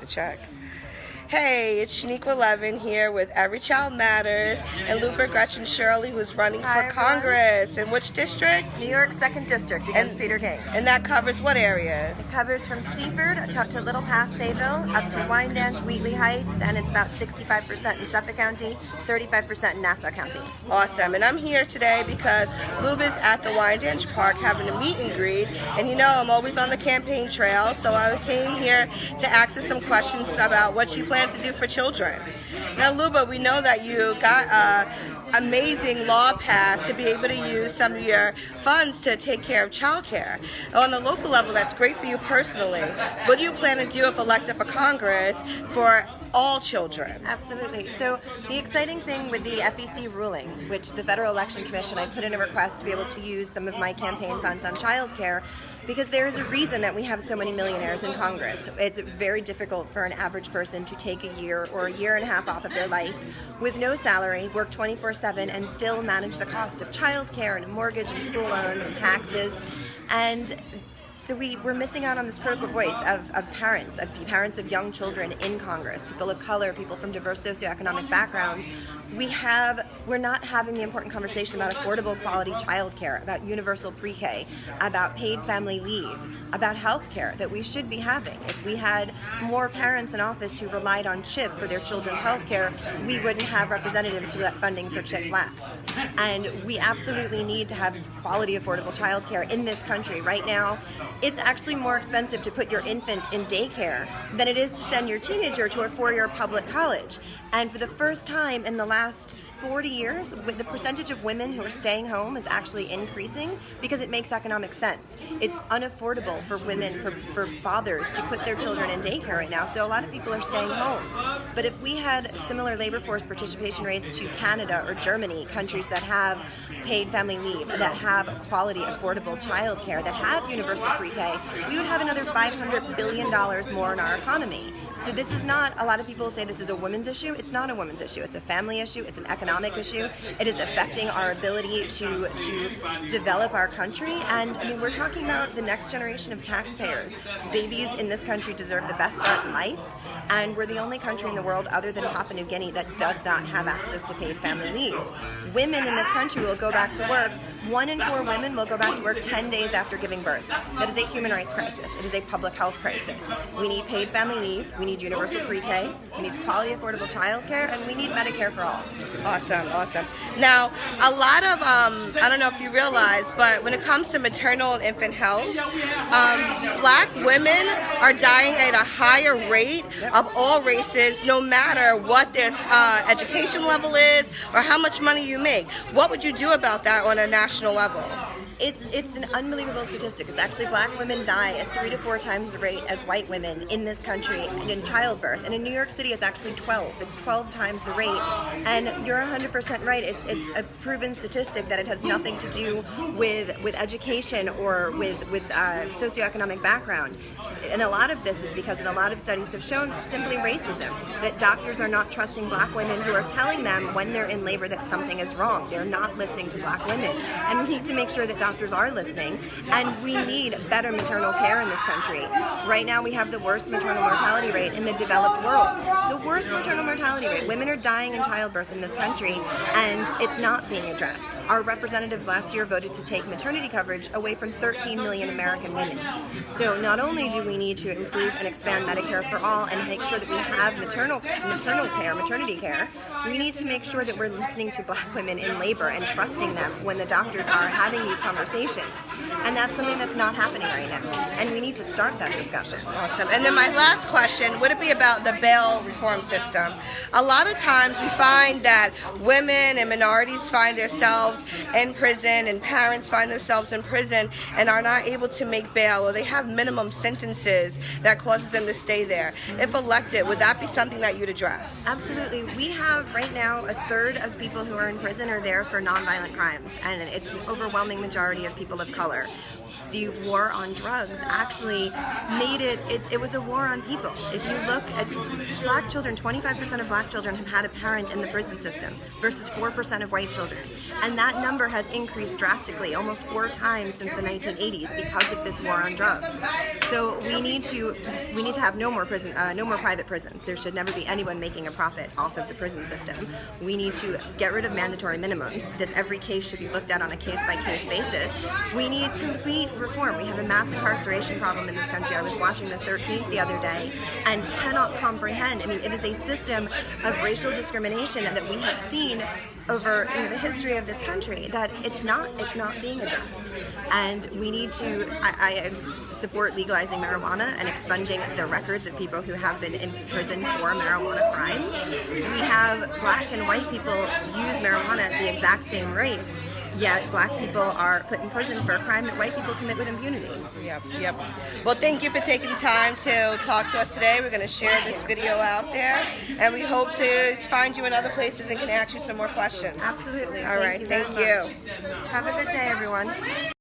check. Hey, it's Shaniqua Levin here with Every Child Matters and Liuba, Gretchen, Shirley, who's running for Congress. In which district? New York 2nd District against Peter King. And that covers what areas? It covers from Seaford to Little Pass, Sayville, up to Wyandanch, Wheatley Heights, and it's about 65% in Suffolk County, 35% in Nassau County. Awesome. And I'm here today because Liuba's at the Wyandanch Park having a meet and greet. And you know, I'm always on the campaign trail, so I came here to ask her some questions about what she plans to do for children. Now, Liuba, we know that you got an amazing law passed to be able to use some of your funds to take care of childcare. On the local level, that's great for you personally. What do you plan to do if elected for Congress for all children? Absolutely. So the exciting thing with the FEC ruling, which the Federal Election Commission, I put in a request to be able to use some of my campaign funds on childcare, because there is a reason that we have so many millionaires in Congress. It's very difficult for an average person to take a year or a year and a half off of their life with no salary, work 24/7, and still manage the cost of childcare and mortgage and school loans and taxes. And so we're missing out on this critical voice of parents of young children in Congress, people of color, people from diverse socioeconomic backgrounds. We're not having the important conversation about affordable quality childcare, about universal pre-K, about paid family leave, about health care that we should be having. If we had more parents in office who relied on CHIP for their children's health care, we wouldn't have representatives who let funding for CHIP lapse. And we absolutely need to have quality, affordable childcare in this country. Right now, it's actually more expensive to put your infant in daycare than it is to send your teenager to a four-year public college. And for the first time in the last 40 years, the percentage of women who are staying home is actually increasing because it makes economic sense. It's unaffordable for women, for fathers to put their children in daycare right now, so a lot of people are staying home. But if we had similar labor force participation rates to Canada or Germany, countries that have paid family leave, that have quality, affordable childcare, that have universal pre-K, we would have another $500 billion more in our economy. So this is not, a lot of people say this is a women's issue. It's not a women's issue. It's a family issue. It's an economic issue. It is affecting our ability to develop our country. And I mean, we're talking about the next generation of taxpayers. Babies in this country deserve the best start in life. And we're the only country in the world other than Papua New Guinea that does not have access to paid family leave. Women in this country will go back to work. 1 in 4 women will go back to work 10 days after giving birth. That is a human rights crisis. It is a public health crisis. We need paid family leave. We need universal pre-K. We need quality, affordable childcare, and we need Medicare for all. Awesome, awesome. Now, a lot of, I don't know if you realize, but when it comes to maternal and infant health, black women are dying at a higher rate of all races, no matter what their education level is or how much money you make. What would you do about that on a national level? It's an unbelievable statistic. It's actually black women die at 3 to 4 times the rate as white women in this country in childbirth. And in New York City, it's actually 12. It's 12 times the rate. And you're 100% right. It's a proven statistic that it has nothing to do with education or with socioeconomic background. And a lot of this is because, and a lot of studies have shown, simply racism. That doctors are not trusting black women who are telling them when they're in labor that something is wrong. They're not listening to black women. And we need to make sure that doctors are listening. And we need better maternal care in this country. Right now we have the worst maternal mortality rate in the developed world. The worst maternal mortality rate. Women are dying in childbirth in this country, and it's not being addressed. Our representatives last year voted to take maternity coverage away from 13 million American women. So not only do we need to improve and expand Medicare for all and make sure that we have maternal care, maternity care, we need to make sure that we're listening to black women in labor and trusting them when the doctors are having these conversations. And that's something that's not happening right now. And we need to start that discussion. Awesome. And then my last question, would it be about the bail reform system? A lot of times we find that women and minorities find themselves in prison and parents find themselves in prison and are not able to make bail, or they have minimum sentences that causes them to stay there. If elected, would that be something that you'd address? Absolutely. We have right now 1/3 of people who are in prison are there for nonviolent crimes, and it's an overwhelming majority of people of color. the war on drugs actually made it was a war on people. If you look at black children, 25% of black children have had a parent in the prison system versus 4% of white children. And that number has increased drastically, almost 4 times since the 1980s because of this war on drugs. So we need to have no more private prisons. There should never be anyone making a profit off of the prison system. We need to get rid of mandatory minimums. Every case should be looked at on a case-by-case basis. We need complete reform. We have a mass incarceration problem in this country. I was watching the 13th the other day and cannot comprehend. I mean, it is a system of racial discrimination that we have seen over the history of this country, that it's not being addressed. And we need to, I support legalizing marijuana and expunging the records of people who have been in prison for marijuana crimes. We have black and white people use marijuana at the exact same rates, yet black people are put in prison for a crime that white people commit with impunity. Yep. Well, thank you for taking time to talk to us today. We're going to share this video out there, and we hope to find you in other places and can ask you some more questions. Absolutely. All right, thank you. Have a good day, everyone.